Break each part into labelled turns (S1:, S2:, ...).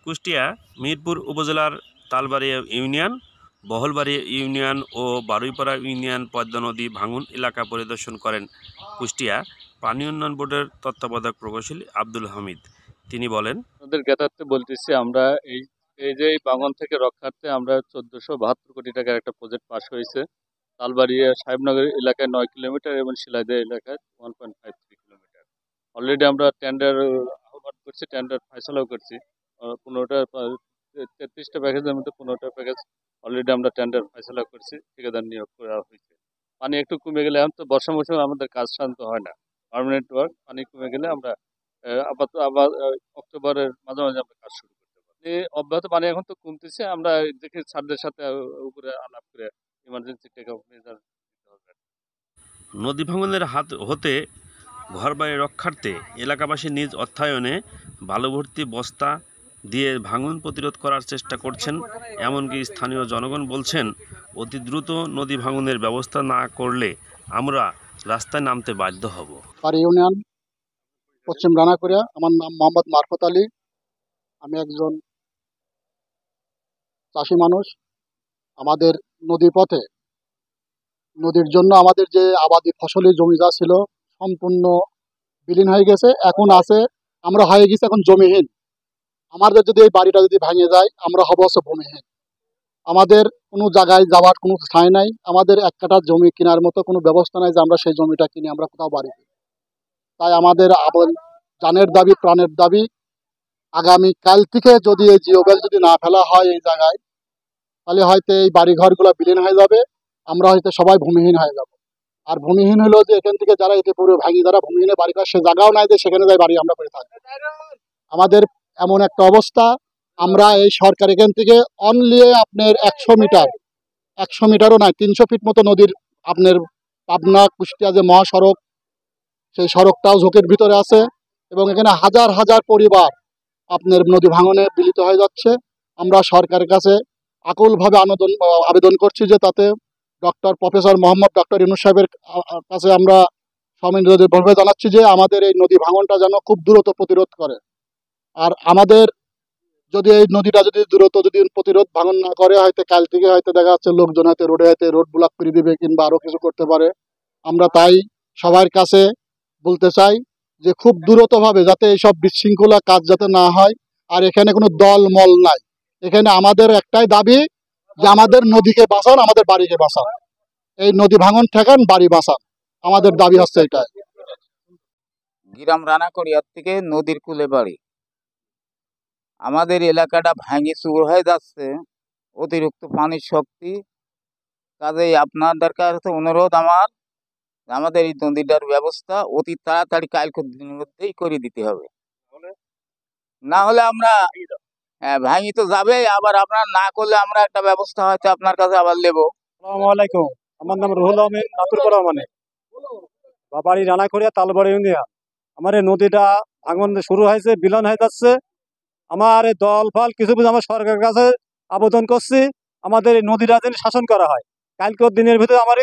S1: কুষ্টিয়া মিরপুর উপজেলার Talbaria union, Bahalbaria union ও Baruipara union Padma নদী ভাঙন এলাকা পরিদর্শন করেন কুষ্টিয়া পানি উন্নয়ন বোর্ডের তত্ত্বাবধায়ক প্রকৌশলী আব্দুল হামিদ। তিনি বলেন,
S2: আমাদের জ্ঞাতার্থে বলতেছি আমরা এই এই যে এই ভাঙন থেকে রক্ষার্থে আমরা 1472 কোটি টাকার একটা প্রজেক্ট পাস হয়েছে। তালবাড়িয়া সাহেবনগর এলাকায় 9 কিলোমিটার এবং শিলাইদহ এলাকায় 1.53 কিলোমিটার। অলরেডি আমরা টেন্ডার আহ্বান করছি, টেন্ডার ফয়সালাও করছি। 15টা 33টা প্যাকেজের মধ্যে 15টা প্যাকেজ অলরেডি আমরা টেন্ডার ফয়সালা করছি, ঠিকাদার নিয়োগ করা হয়েছে। পানি একটু কমে গেলে, এখন তো বর্ষা মৌসুমে আমাদের কাজ শান্ত হয় না, পার্মানেন্ট ওয়ার্ক। পানি কমে গেলে আমরা আপাতত আবার অক্টোবরের মাঝামাঝি আমরা কাজ শুরু করতে পারি। অব্যাহত পানি এখন তো কমতেছে, আমরা দেখি ছাত্রদের সাথে উপরে আলাপ করে ইমার্জেন্সি টেক অফ মেজার নিতে হবে।
S1: নদী ভাঙনের হাত হতে ঘরবাড়ি রক্ষার্থে এলাকাবাসী নিজ অর্থায়নে বালুভর্তি বস্তা দিয়ে ভাঙন প্রতিরোধ করার চেষ্টা করছেন। এমনকি স্থানীয় জনগণ বলছেন, অতি দ্রুত নদী ভাঙনের ব্যবস্থা না করলে আমরা রাস্তায় নামতে বাধ্য হব।
S3: ইউনিয়ন পশ্চিম রানাকুড়িয়া। আমার নাম মোহাম্মদ মারফত আলী। আমি একজন চাষি মানুষ। আমাদের নদী পথে, নদীর জন্য আমাদের যে আবাদি ফসলি জমি যা ছিল সম্পূর্ণ বিলীন হয়ে গেছে। এখন আছে, আমরা হয়ে গেছি এখন জমিহীন। আমাদের যদি এই বাড়িটা যদি ভেঙে যায়, আমরা হব ভূমিহীন। আমাদের কোনো জায়গায় যাওয়ার কোনো স্থায় নাই। আমাদের এক কাঠা জমি কেনার মতো কোনো ব্যবস্থা নাই যে আমরা সেই জমিটা কিনে আমরা কোথাও বাড়ি করি। তাই আমাদের জানের দাবি, প্রাণের দাবি, আগামী কাল থেকে যদি এই জিওব্যাগ যদি না ফেলা হয় এই জায়গায়, তাহলে হয়তো এই বাড়িঘরগুলো বিলীন হয়ে যাবে, আমরা হয়তো সবাই ভূমিহীন হয়ে যাব। আর ভূমিহীন হলেও যে এখান থেকে যারা এতে পুরো ভাঙি, যারা ভূমিহীনের বাড়ি করার সে জায়গাও নাই যে সেখানে যাই বাড়ি আমরা করে থাকি। আমাদের এমন একটা অবস্থা, আমরা এই সরকার এখান থেকে অনলি আপনার 100 মিটারও নয়, 300 ফিট মতো নদীর আপনার পাবনা কুষ্টিয়া যে মহাসড়ক, সেই সড়কটাও ঝোঁকের ভিতরে আছে এবং এখানে হাজার হাজার পরিবার আপনার নদী ভাঙনে বিলীত হয়ে যাচ্ছে। আমরা সরকারের কাছে আকুলভাবে আবেদন করছি যে তাতে প্রফেসর মোহাম্মদ ডক্টর ইউনূস সাহেবের কাছে আমরা সমিনভাবে জানাচ্ছি যে আমাদের এই নদী ভাঙনটা যেন খুব দ্রুত প্রতিরোধ করে। আর আমাদের যদি এই নদীটা যদি দ্রুত যদি প্রতিরোধ ভাঙন না করে, হয়তো কাল থেকে হয়তো দেখা যাচ্ছে লোকজন হয়তো রোড ব্লক করে দিবে কিংবা আরো কিছু করতে পারে। আমরা তাই সবার কাছে বলতে চাই যে খুব দ্রুতভাবে যাতে এইসব বিশৃঙ্খলা কাজ যাতে না হয়। আর এখানে কোনো দল মল নাই, এখানে আমাদের একটাই দাবি যে আমাদের নদীকে বাঁচান, আমাদের বাড়িকে বাঁচান, এই নদী ভাঙন ঠেকান, বাড়ি বাঁচান, আমাদের দাবি হচ্ছে এটাই।
S4: গ্রাম রানাকুড়িয়া থেকে নদীর কূলে বাড়ি। আমাদের এলাকাটা ভাঙে চুর হয়ে যাচ্ছে, অতিরিক্ত পানির শক্তি। কাজেই আপনাদের কাছে অনুরোধ আমার, আমাদের এই নদীটার ব্যবস্থা অতি তাড়াতাড়ি কালকের দিনের মধ্যেই করে দিতে হবে। না হলে আমরা ভাঙি তো যাবে, আবার আপনার না করলে আমরা একটা ব্যবস্থা হয়তো আপনার কাছে আবার নেবো।
S5: আসসালামু আলাইকুম, আমার নাম রুহুল আমিন নাতুরপাড়া। বাড়ি রানাকুড়িয়া, তালবাড়ি ইউনিয়ন। আমার এই নদীটা ভাঙন শুরু হয়েছে, বিলন হয়ে যাচ্ছে। আমার এই দল ফল কিছু আমার সরকারের কাছে আবেদন করছি, আমাদের এই নদীটা যেন শাসন করা হয়। কালকের দিনের ভিতরে আমার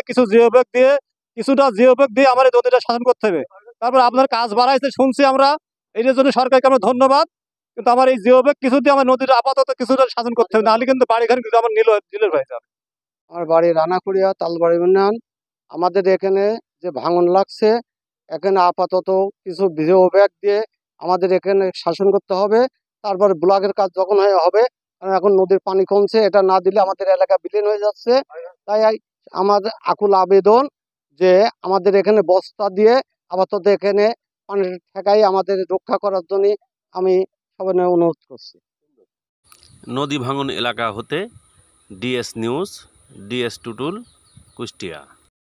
S5: কিছুটা জিওব্যাগ দিয়ে আমার এই নদীটা শাসন করতে হবে। তারপর আপনার কাজ বাড়াইছে শুনছি আমরা, এটার জন্য সরকারকে আমরা ধন্যবাদ। কিন্তু আমার এই জিওব্যাগ কিছু দিয়ে আমার নদীটা আপাতত কিছুটা শাসন করতে হবে, নাহলে কিন্তু বাড়িঘর কিন্তু আমার নীলের হয়ে যাবে।
S3: আমার বাড়ি রানাকুড়িয়া, তালবাড়ি ইউনিয়ন। আমাদের এখানে যে ভাঙন লাগছে, এখানে আপাতত কিছু জিওব্যাগ দিয়ে আমাদের এখানে শাসন করতে হবে। তারপর ব্লকের কাজ যখন হবে, এখন নদীর পানি কমছে, এটা না দিলে আমাদের এলাকা বিলীন হয়ে যাচ্ছে। তাই আমাদের আকুল আবেদন যে আমাদের এখানে বস্তা দিয়ে আপাতত এখানে পানি ঠেকাই আমাদের রক্ষা করার জন্য আমি সবাই অনুরোধ করছি।
S1: নদী ভাঙন এলাকা হতে DS news, DS Tutul, Kushtia.